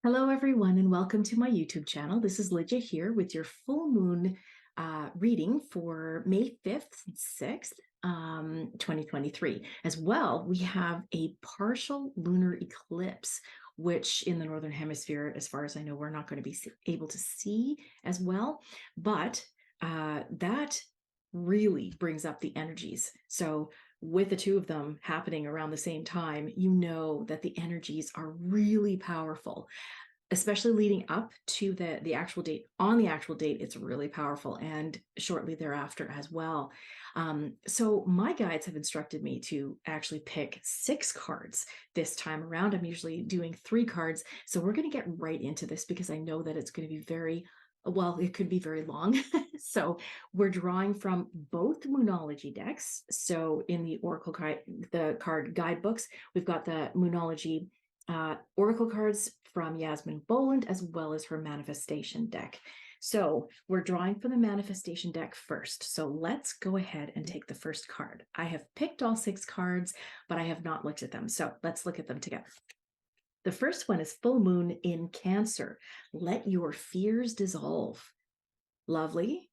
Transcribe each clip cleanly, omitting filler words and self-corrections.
Hello, everyone, and welcome to my YouTube channel. This is Lydia here with your full moon reading for May 5th and 6th, 2023. As well, we have a partial lunar eclipse, which in the Northern Hemisphere, as far as I know, we're not going to be able to see as well. But that really brings up the energies. So with the two of them happening around the same time, you know that the energies are really powerful, especially leading up to the actual date. On the actual date, it's really powerful, and shortly thereafter as well. So my guides have instructed me to actually pick 6 cards this time around. I'm usually doing 3 cards, so we're going to get right into this because I know that it's going to be it could be very long. So we're drawing from both Moonology decks. So in the the card guidebooks, we've got the Moonology oracle cards from Yasmin Boland, as well as her manifestation deck. So we're drawing from the manifestation deck first. So let's go ahead and take the first card. I have picked all 6 cards, but I have not looked at them. So let's look at them together. The first one is full moon in Cancer. Let your fears dissolve. Lovely.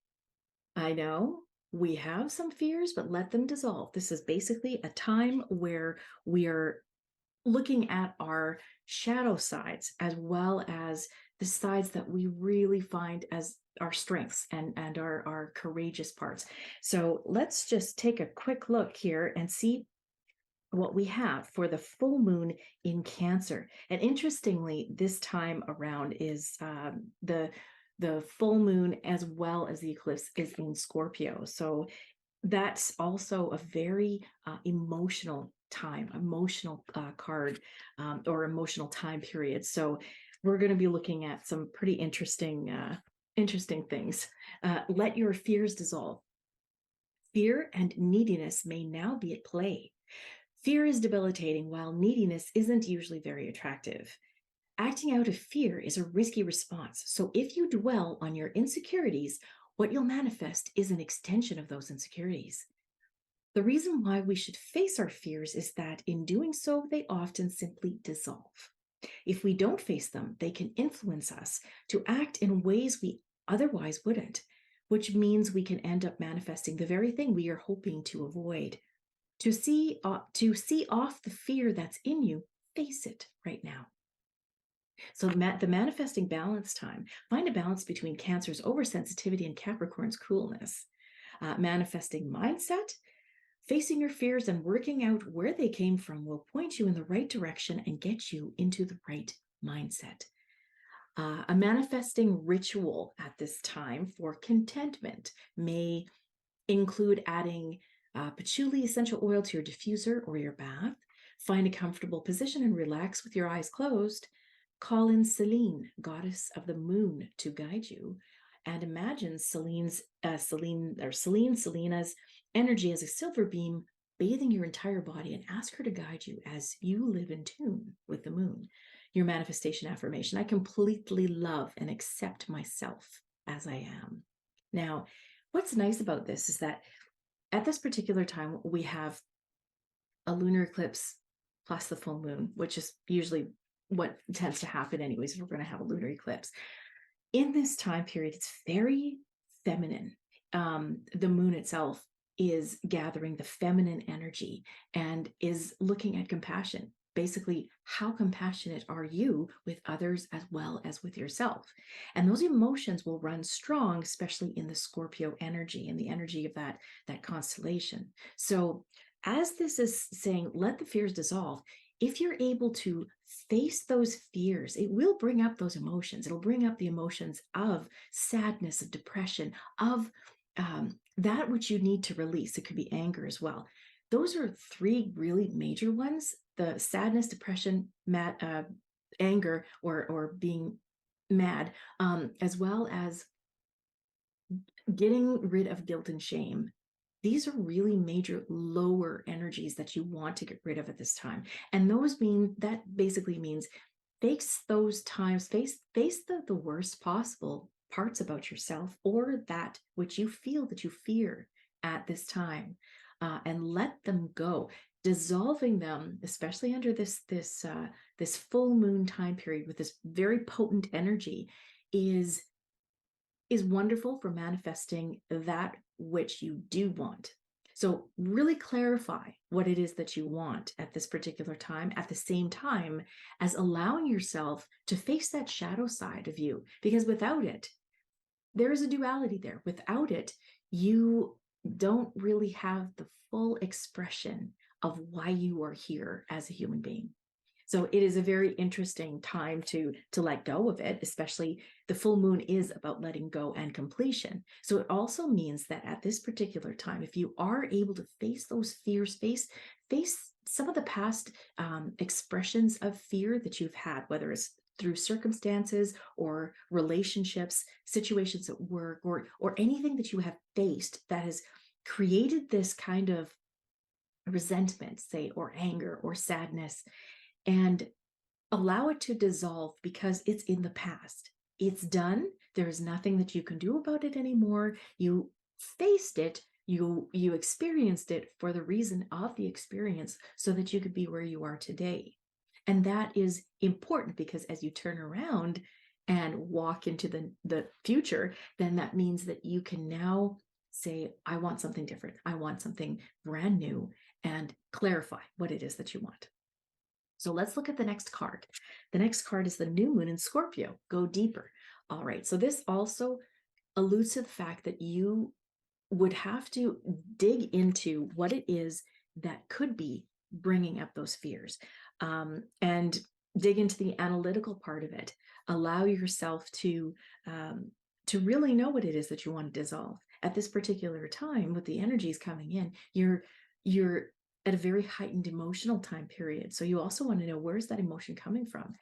I know we have some fears, but let them dissolve. This is basically a time where we are looking at our shadow sides as well as the sides that we really find as our strengths and our courageous parts. So let's just take a quick look here and see what we have for the full moon in Cancer. And interestingly, this time around is the full moon as well as the eclipse is in Scorpio. So that's also a very emotional time, emotional card, or emotional time period. So we're going to be looking at some pretty interesting things. Let your fears dissolve. Fear and neediness may now be at play. Fear is debilitating, while neediness isn't usually very attractive. Acting out of fear is a risky response. So if you dwell on your insecurities, what you'll manifest is an extension of those insecurities. The reason why we should face our fears is that in doing so, they often simply dissolve. If we don't face them, they can influence us to act in ways we otherwise wouldn't, which means we can end up manifesting the very thing we are hoping to avoid. To see off the fear that's in you, face it right now. So the manifesting balance time, find a balance between Cancer's oversensitivity and Capricorn's coolness. Manifesting mindset, facing your fears and working out where they came from will point you in the right direction and get you into the right mindset. A manifesting ritual at this time for contentment may include adding patchouli essential oil to your diffuser or your bath. Find a comfortable position and relax with your eyes closed. Call in Selene, goddess of the moon, to guide you, and imagine Selena's energy as a silver beam bathing your entire body, and ask her to guide you as you live in tune with the moon. Your manifestation affirmation: I completely love and accept myself as I am. Now, what's nice about this is that at this particular time, we have a lunar eclipse plus the full moon, which is usually what tends to happen anyways if we're going to have a lunar eclipse. In this time period, it's very feminine. The moon itself is gathering the feminine energy and is looking at compassion. Basically, how compassionate are you with others as well as with yourself? And those emotions will run strong, especially in the Scorpio energy and the energy of that constellation. So as this is saying, let the fears dissolve, if you're able to face those fears, it will bring up those emotions. It'll bring up the emotions of sadness, of depression, of that which you need to release. It could be anger as well. Those are 3 really major ones: the sadness, depression, anger, or being mad, as well as getting rid of guilt and shame. These are really major lower energies that you want to get rid of at this time. And that basically means face those times, face the worst possible parts about yourself, or that which you feel that you fear at this time, and let them go. dissolving them, especially under this full moon time period with this very potent energy, is wonderful for manifesting that which you do want. So really clarify what it is that you want at this particular time, at the same time as allowing yourself to face that shadow side of you, because without it, there is a duality there. Without it, you don't really have the full expression of why you are here as a human being. So it is a very interesting time to let go of it, especially the full moon is about letting go and completion. So it also means that at this particular time, if you are able to face those fears, face some of the past expressions of fear that you've had, whether it's through circumstances or relationships, situations at work, or anything that you have faced that has created this kind of resentment, say, or anger or sadness, and allow it to dissolve because it's in the past. It's done. There is nothing that you can do about it anymore. You faced it. You experienced it for the reason of the experience so that you could be where you are today. And that is important because as you turn around and walk into the future, then that means that you can now say, I want something different. I want something brand new, and clarify what it is that you want. So let's look at the next card. The next card is the new moon in Scorpio. Go deeper. All right. So this also alludes to the fact that you would have to dig into what it is that could be bringing up those fears, and dig into the analytical part of it. Allow yourself to really know what it is that you want to dissolve. At this particular time, with the energies coming in, you're at a very heightened emotional time period. So you also want to know, where's that emotion coming from?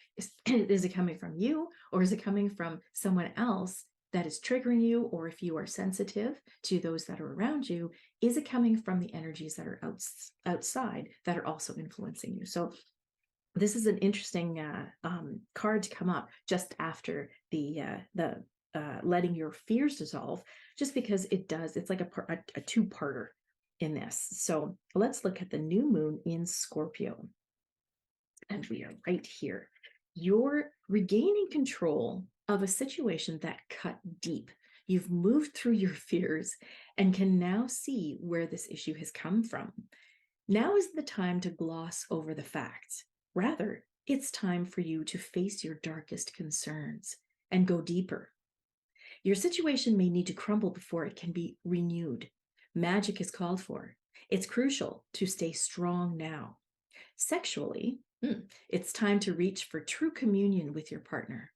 Is it coming from you, or is it coming from someone else that is triggering you? Or if you are sensitive to those that are around you, is it coming from the energies that are outside that are also influencing you? So this is an interesting card to come up just after the letting your fears dissolve, just because it's like a two-parter in this. So let's look at the new moon in Scorpio. And we are right here. You're regaining control of a situation that cut deep. You've moved through your fears and can now see where this issue has come from. Now is the time to gloss over the facts. Rather, it's time for you to face your darkest concerns and go deeper. Your situation may need to crumble before it can be renewed. Magic is called for. It's crucial to stay strong now. Sexually, it's time to reach for true communion with your partner.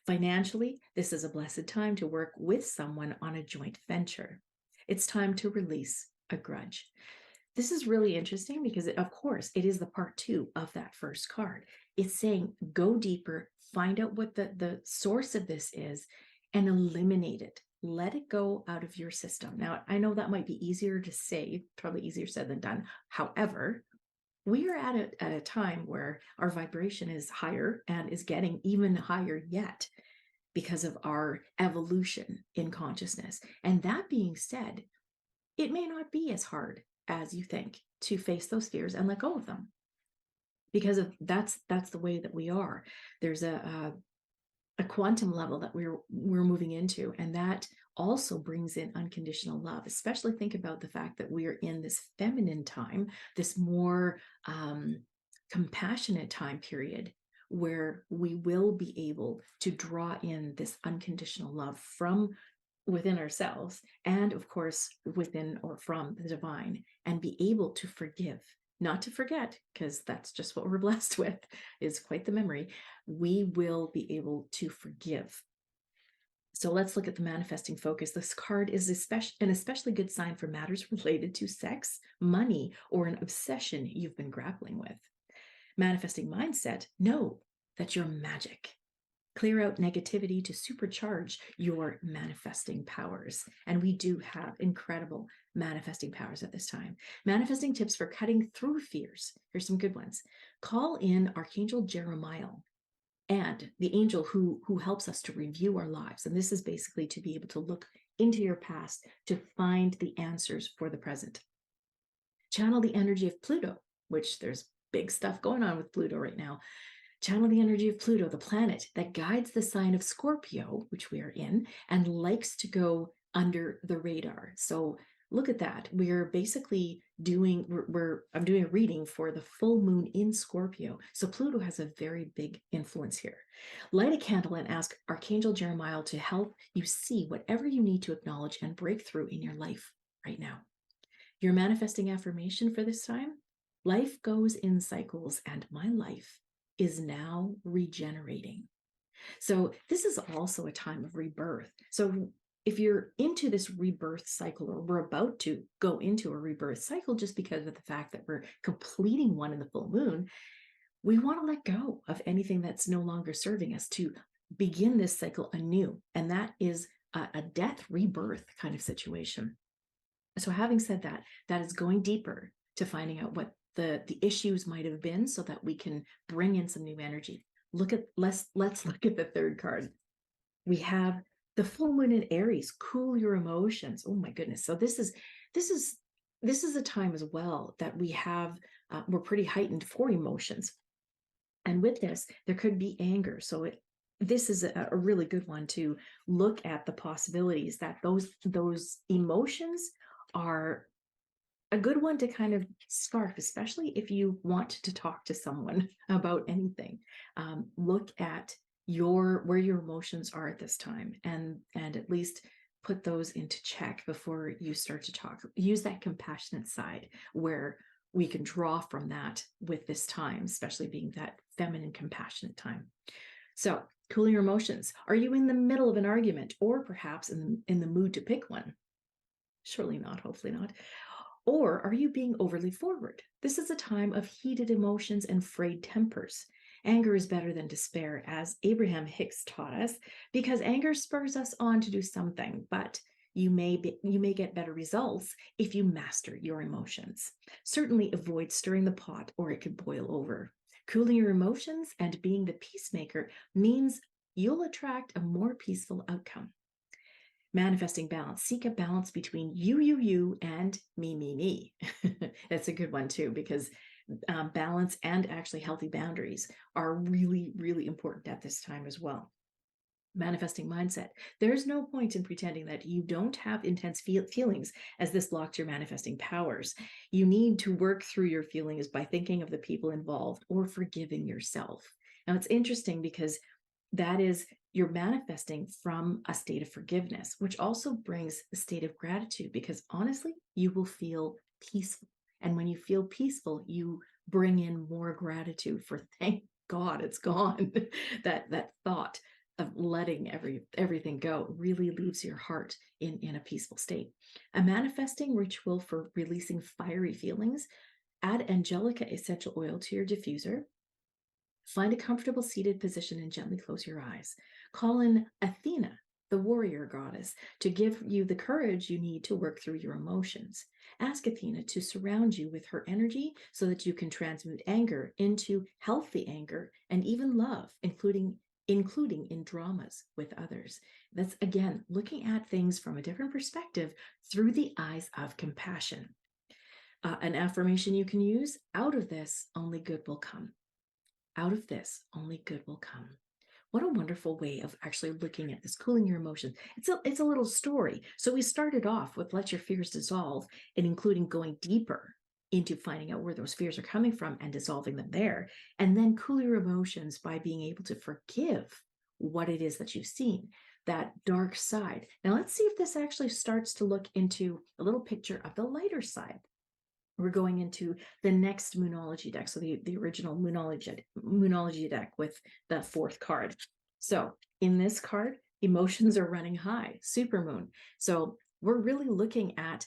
Financially, this is a blessed time to work with someone on a joint venture. It's time to release a grudge. This is really interesting because, of course, it is the part two of that first card. It's saying go deeper, find out what the source of this is, and eliminate it. Let it go out of your system. Now, I know that might be easier to say, probably easier said than done. However, we are at a time where our vibration is higher and is getting even higher yet because of our evolution in consciousness. And that being said, it may not be as hard as you think to face those fears and let go of them, because of that's the way that we are. There's a quantum level that we're moving into, and that also brings in unconditional love. Especially think about the fact that we are in this feminine time, this more compassionate time period, where we will be able to draw in this unconditional love from within ourselves, and of course within or from the divine, and be able to forgive, not to forget, because that's just what we're blessed with, is quite the memory. We will be able to forgive. So let's look at the manifesting focus. This card is an especially good sign for matters related to sex, money, or an obsession you've been grappling with. Manifesting mindset, know that you're magic. Clear out negativity to supercharge your manifesting powers. And we do have incredible manifesting powers at this time. Manifesting tips for cutting through fears. Here's some good ones. Call in Archangel Jeremiah, and the angel who helps us to review our lives. And this is basically to be able to look into your past to find the answers for the present. Channel the energy of Pluto which there's big stuff going on with Pluto right now. Channel the energy of Pluto, the planet that guides the sign of Scorpio, which we are in, and likes to go under the radar. So look at that. We're basically doing, I'm doing a reading for the full moon in Scorpio. So Pluto has a very big influence here. Light a candle and ask Archangel Jeremiah to help you see whatever you need to acknowledge and break through in your life right now. Your manifesting affirmation for this time: life goes in cycles and my life is now regenerating. So this is also a time of rebirth. So if you're into this rebirth cycle, or we're about to go into a rebirth cycle just because of the fact that we're completing one in the full moon, we want to let go of anything that's no longer serving us to begin this cycle anew. And that is a death rebirth kind of situation. So having said that, that is going deeper to finding out what the issues might have been so that we can bring in some new energy. Let's look at the third card. We have the full moon in Aries. Cool your emotions. Oh my goodness. So this is a time as well that we have we're pretty heightened for emotions. And with this, there could be anger. So this is a really good one to look at the possibilities that those emotions are a good one to kind of scarf, especially if you want to talk to someone about anything. Look at where your emotions are at this time, and at least put those into check before you start to talk. Use that compassionate side where we can draw from that with this time, especially being that feminine, compassionate time. So cool your emotions. Are you in the middle of an argument, or perhaps in the mood to pick one? Surely not, hopefully not. Or are you being overly forward? This is a time of heated emotions and frayed tempers. Anger is better than despair, as Abraham Hicks taught us, because anger spurs us on to do something, but you may get better results if you master your emotions. Certainly avoid stirring the pot, or it could boil over. Cooling your emotions and being the peacemaker means you'll attract a more peaceful outcome. Manifesting balance. Seek a balance between you, and me. That's a good one too, because balance and actually healthy boundaries are really, really important at this time as well. Manifesting mindset. There's no point in pretending that you don't have intense feelings, as this blocks your manifesting powers. You need to work through your feelings by thinking of the people involved or forgiving yourself. Now, it's interesting because that is, you're manifesting from a state of forgiveness, which also brings a state of gratitude, because honestly, you will feel peaceful. And when you feel peaceful, you bring in more gratitude for, thank God it's gone. that thought of letting everything go really leaves your heart in a peaceful state. A manifesting ritual for releasing fiery feelings: add Angelica essential oil to your diffuser. Find a comfortable seated position and gently close your eyes. Call in Athena, the warrior goddess, to give you the courage you need to work through your emotions. Ask Athena to surround you with her energy so that you can transmute anger into healthy anger and even love, including in dramas with others. That's, again, looking at things from a different perspective through the eyes of compassion. An affirmation you can use: out of this, only good will come. Out of this, only good will come. What a wonderful way of actually looking at this, cooling your emotions. It's a little story. So we started off with let your fears dissolve, and including going deeper into finding out where those fears are coming from and dissolving them there. And then cool your emotions by being able to forgive what it is that you've seen, that dark side. Now let's see if this actually starts to look into a little picture of the lighter side. We're going into the next Moonology deck. So the original Moonology deck with the fourth card. So in this card, emotions are running high, supermoon. So we're really looking at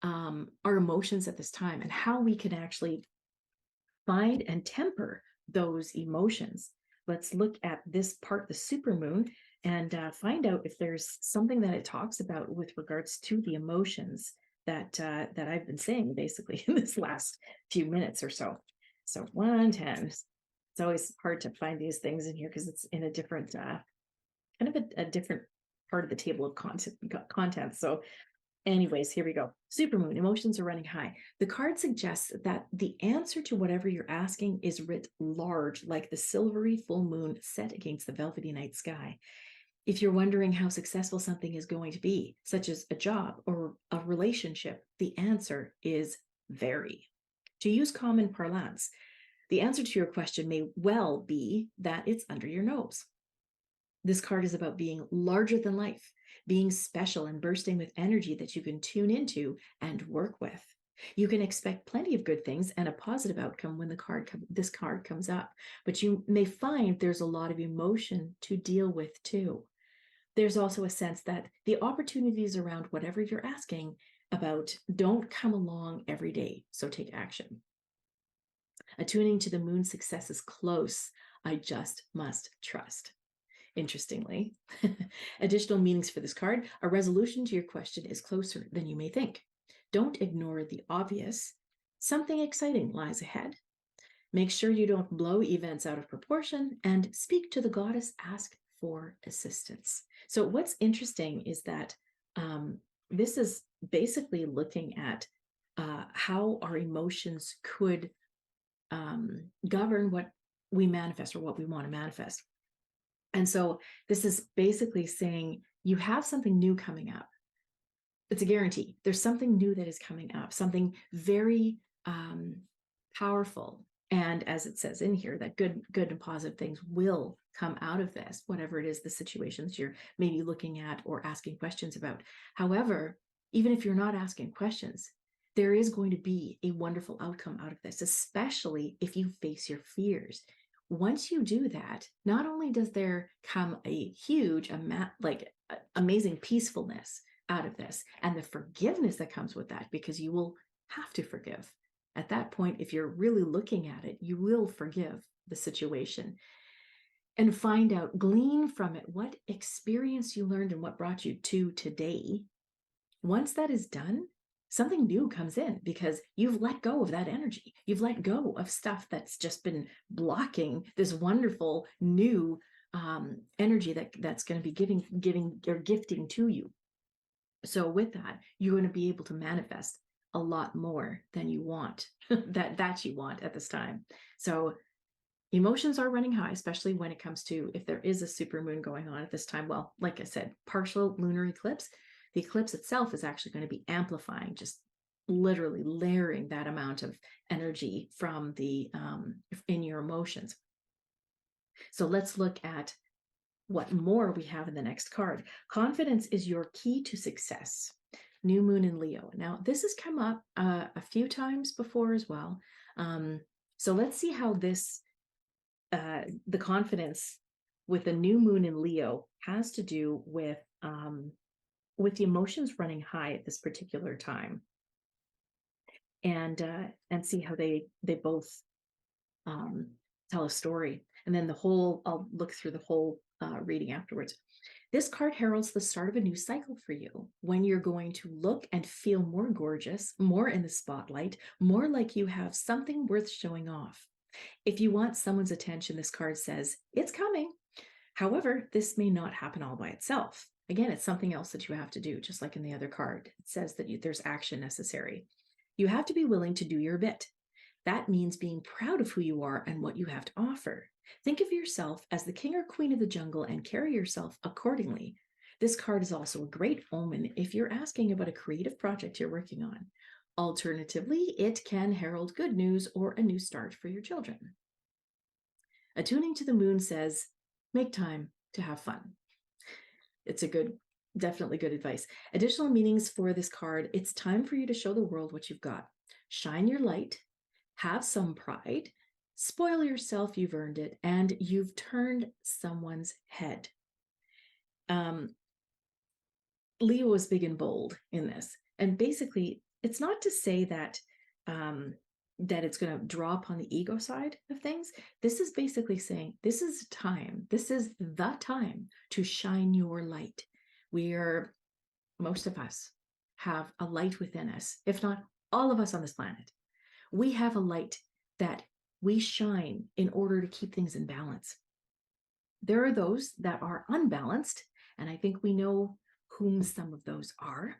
our emotions at this time and how we can actually find and temper those emotions. Let's look at this part, the supermoon, and find out if there's something that it talks about with regards to the emotions that I've been saying basically in this last few minutes or so. So 110. It's always hard to find these things in here because it's in a different kind of a different part of the table of content. So Anyways, here we go. Supermoon, emotions are running high. The card suggests that the answer to whatever you're asking is writ large, like the silvery full moon set against the velvety night sky. If you're wondering how successful something is going to be, such as a job or a relationship, the answer is very. To use common parlance, the answer to your question may well be that it's under your nose. This card is about being larger than life, being special and bursting with energy that you can tune into and work with. You can expect plenty of good things and a positive outcome when this card comes up, but you may find there's a lot of emotion to deal with too. There's also a sense that the opportunities around whatever you're asking about don't come along every day, so take action. Attuning to the moon's success is close. I just must trust. Interestingly, additional meanings for this card, a resolution to your question is closer than you may think. Don't ignore the obvious. Something exciting lies ahead. Make sure you don't blow events out of proportion and speak to the goddess, ask for assistance. So what's interesting is that this is basically looking at how our emotions could govern what we manifest or what we want to manifest. And so this is basically saying you have something new coming up. It's a guarantee. There's something new that is coming up, something very powerful. And as it says in here, that good and positive things will come out of this, whatever it is, the situations you're maybe looking at or asking questions about. However, even if you're not asking questions, there is going to be a wonderful outcome out of this, especially if you face your fears. Once you do that, not only does there come a huge amazing peacefulness out of this and the forgiveness that comes with that, because you will have to forgive. At that point, if you're really looking at it, you will forgive the situation and find out, glean from it what experience you learned and what brought you to today. Once that is done, something new comes in because you've let go of that energy. You've let go of stuff that's just been blocking this wonderful new energy that's going to be giving or gifting to you. So with that, you're going to be able to manifest a lot more than you want, that you want at this time. So emotions are running high, especially when it comes to if there is a supermoon going on at this time. Well, like I said, partial lunar eclipse. The eclipse itself is actually going to be amplifying, just literally layering that amount of energy from the in your emotions. So let's look at what more we have in the next card. Confidence is your key to success. New moon in Leo. Now, this has come up a few times before as well. So let's see how this, the confidence with the new moon in Leo has to do with the emotions running high at this particular time, and see how they both tell a story. And then I'll look through the whole reading afterwards. This card heralds the start of a new cycle for you, when you're going to look and feel more gorgeous, more in the spotlight, more like you have something worth showing off. If you want someone's attention, this card says it's coming. However, this may not happen all by itself. Again, it's something else that you have to do, just like in the other card. It says that there's action necessary. You have to be willing to do your bit. That means being proud of who you are and what you have to offer. Think of yourself as the king or queen of the jungle and carry yourself accordingly. This card is also a great omen if you're asking about a creative project you're working on. Alternatively, it can herald good news or a new start for your children. Attuning to the moon says, make time to have fun. It's definitely good advice. Additional meanings for this card: it's time for you to show the world what you've got. Shine your light, have some pride, spoil yourself, you've earned it, and you've turned someone's head. Leo is big and bold in this. And basically, it's not to say that it's going to draw upon the ego side of things. This is basically saying this is the time to shine your light. Most of us have a light within us, if not all of us on this planet. We have a light that we shine in order to keep things in balance. There are those that are unbalanced, and I think we know whom some of those are.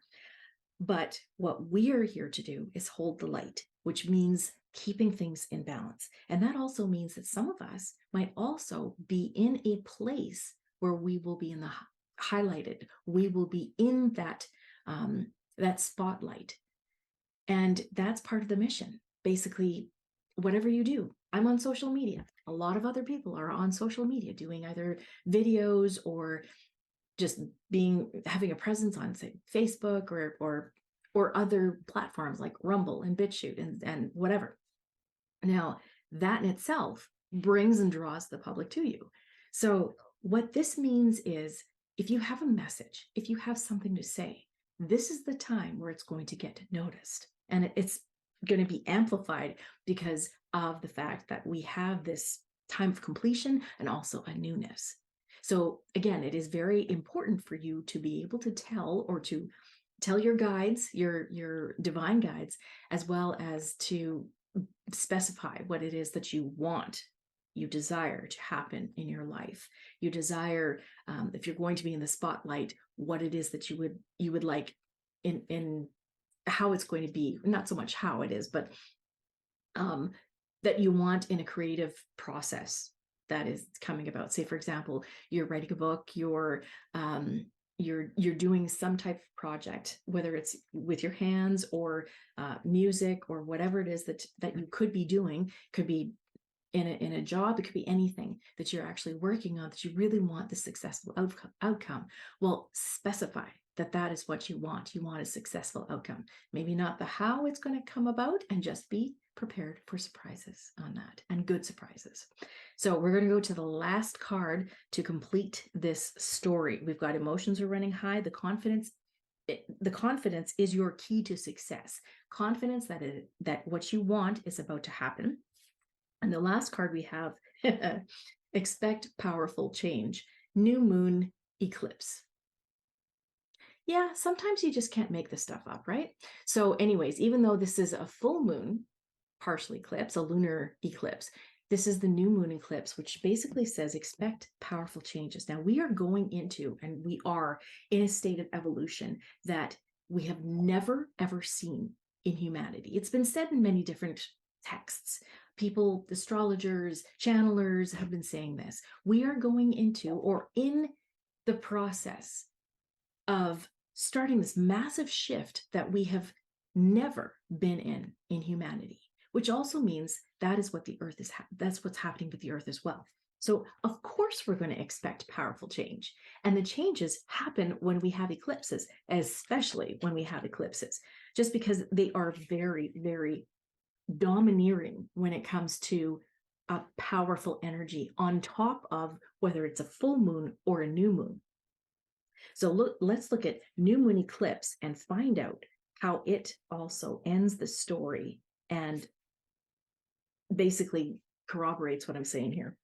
But what we are here to do is hold the light, which means keeping things in balance. And that also means that some of us might also be in a place where we will be in the highlighted. We will be in that spotlight. And that's part of the mission. Basically, whatever you do, I'm on social media. A lot of other people are on social media doing either videos or just having a presence on, say, Facebook or other platforms like Rumble and BitChute and whatever. Now, that in itself brings and draws the public to you. So what this means is, if you have a message, if you have something to say, this is the time where it's going to get noticed. And it's going to be amplified because of the fact that we have this time of completion and also a newness. So again, it is very important for you to be able to tell your guides, your divine guides, as well as to specify what it is that you want, you desire to happen in your life. You desire, if you're going to be in the spotlight, what it is that you would like in how it's going to be, not so much how it is, but that you want in a creative process that is coming about. Say, for example, you're writing a book, you're doing some type of project, whether it's with your hands or music or whatever it is that you could be doing. Could be in a job, it could be anything that you're actually working on that you really want the successful outcome. Well, specify that is what you want. You want a successful outcome. Maybe not the how it's going to come about, and just be prepared for surprises on that, and good surprises. So we're going to go to the last card to complete this story. We've got emotions are running high. The confidence is your key to success. Confidence that what you want is about to happen. And the last card we have, expect powerful change. New moon eclipse. Yeah, sometimes you just can't make this stuff up, right? So anyways, even though this is a full moon partial eclipse, a lunar eclipse, this is the new moon eclipse, which basically says expect powerful changes. Now we are going into, and we are in a state of evolution that we have never, ever seen in humanity. It's been said in many different texts. People, astrologers, channelers have been saying this. We are going into, or in the process of starting this massive shift that we have never been in humanity, which also means that is what the earth is, that's what's happening with the earth as well. So of course we're going to expect powerful change, and the changes happen when we have eclipses, especially when we have eclipses, just because they are very, very domineering when it comes to a powerful energy on top of whether it's a full moon or a new moon. So let's look at new moon eclipse and find out how it also ends the story and basically corroborates what I'm saying here.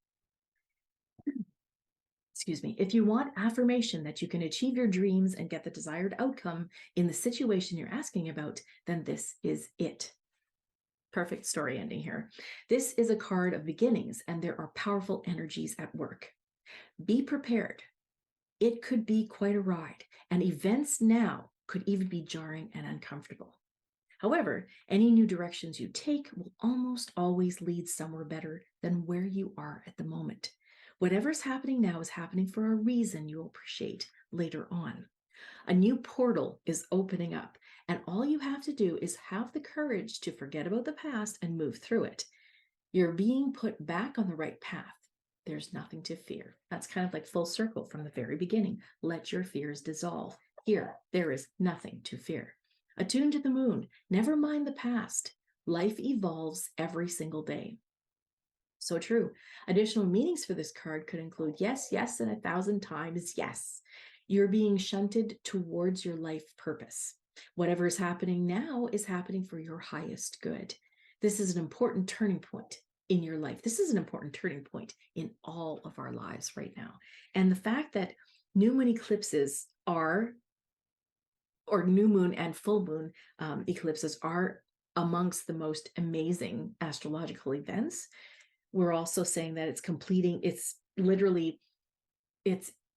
Excuse me. If you want affirmation that you can achieve your dreams and get the desired outcome in the situation you're asking about, then this is it. Perfect story ending here. This is a card of beginnings, and there are powerful energies at work. Be prepared. It could be quite a ride, and events now could even be jarring and uncomfortable. However, any new directions you take will almost always lead somewhere better than where you are at the moment. Whatever's happening now is happening for a reason you'll appreciate later on. A new portal is opening up, and all you have to do is have the courage to forget about the past and move through it. You're being put back on the right path. There's nothing to fear. That's kind of like full circle from the very beginning. Let your fears dissolve. Here, there is nothing to fear. Attuned to the moon. Never mind the past. Life evolves every single day. So true. Additional meanings for this card could include yes, yes, and 1,000 times yes. You're being shunted towards your life purpose. Whatever is happening now is happening for your highest good. This is an important turning point in your life. This is an important turning point in all of our lives right now. And the fact that new moon eclipses are, or new moon and full moon eclipses are amongst the most amazing astrological events. We're also saying that it's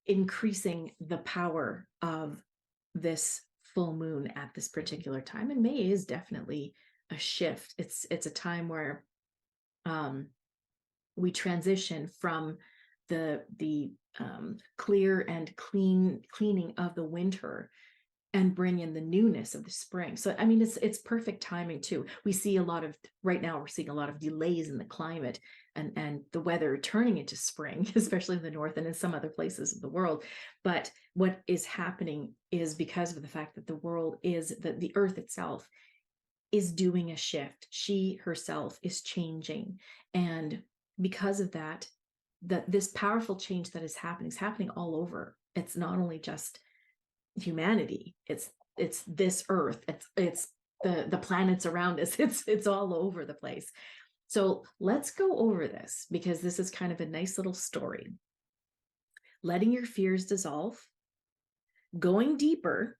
increasing the power of this full moon at this particular time. And May is definitely a shift. It's a time where we transition from the clear and cleaning of the winter and bring in the newness of the spring. So I mean, it's perfect timing too. We see a lot of right now we're seeing a lot of delays in the climate and the weather turning into spring, especially in the north and in some other places of the world. But what is happening is because of the fact that the world is that the earth itself is doing a shift. She herself is changing. And because of that, this powerful change that is happening all over. It's not only just humanity, it's this earth, it's the planets around us, it's all over the place. So let's go over this because this is kind of a nice little story. Letting your fears dissolve, going deeper,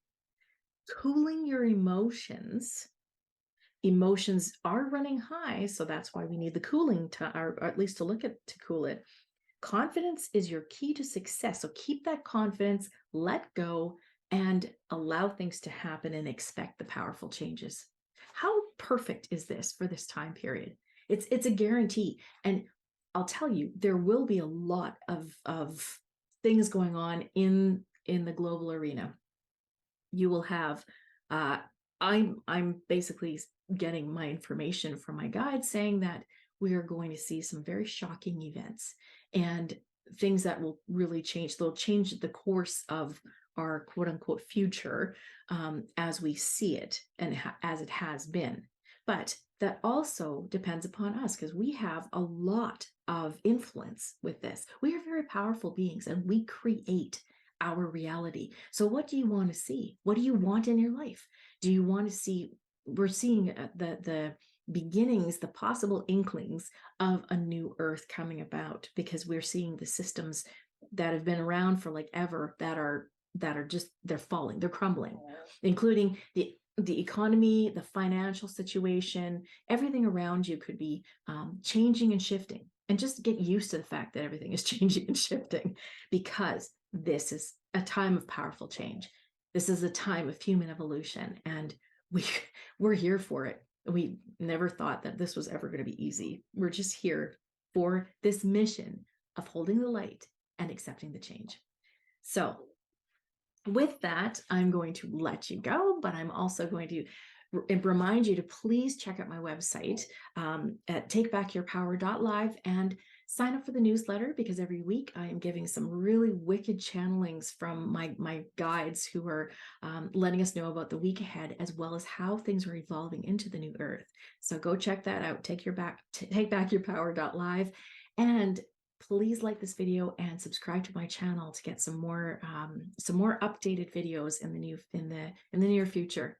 cooling your emotions. Emotions are running high, so that's why we need the cooling to, or at least to look at to cool it. Confidence is your key to success. So keep that confidence, let go, and allow things to happen and expect the powerful changes. How perfect is this for this time period? It's a guarantee. And I'll tell you, there will be a lot of things going on in the global arena. You will have I'm basically getting my information from my guide saying that we are going to see some very shocking events and things that will really change. They'll change the course of our quote unquote future as we see it and as it has been. But that also depends upon us because we have a lot of influence with this. We are very powerful beings and we create our reality. So what do you want to see? What do you want in your life? Do you want to see, we're seeing the beginnings, the possible inklings of a new earth coming about because we're seeing the systems that have been around for like ever that are just, they're falling, they're crumbling, including the economy, the financial situation, everything around you could be changing and shifting. And just get used to the fact that everything is changing and shifting because this is a time of powerful change. This is a time of human evolution, and we're here for it. We never thought that this was ever going to be easy. We're just here for this mission of holding the light and accepting the change. So with that, I'm going to let you go, but I'm also going to remind you to please check out my website at takebackyourpower.live and sign up for the newsletter because every week I am giving some really wicked channelings from my guides who are letting us know about the week ahead as well as how things are evolving into the new earth. So go check that out, takebackyourpower.live, and please like this video and subscribe to my channel to get some more updated videos in the near future.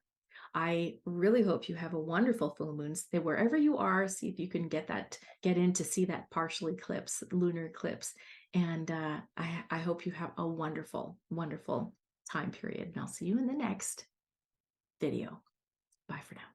I really hope you have a wonderful full moon. Wherever you are, see if you can get in to see that partial eclipse, lunar eclipse. And I hope you have a wonderful, wonderful time period. And I'll see you in the next video. Bye for now.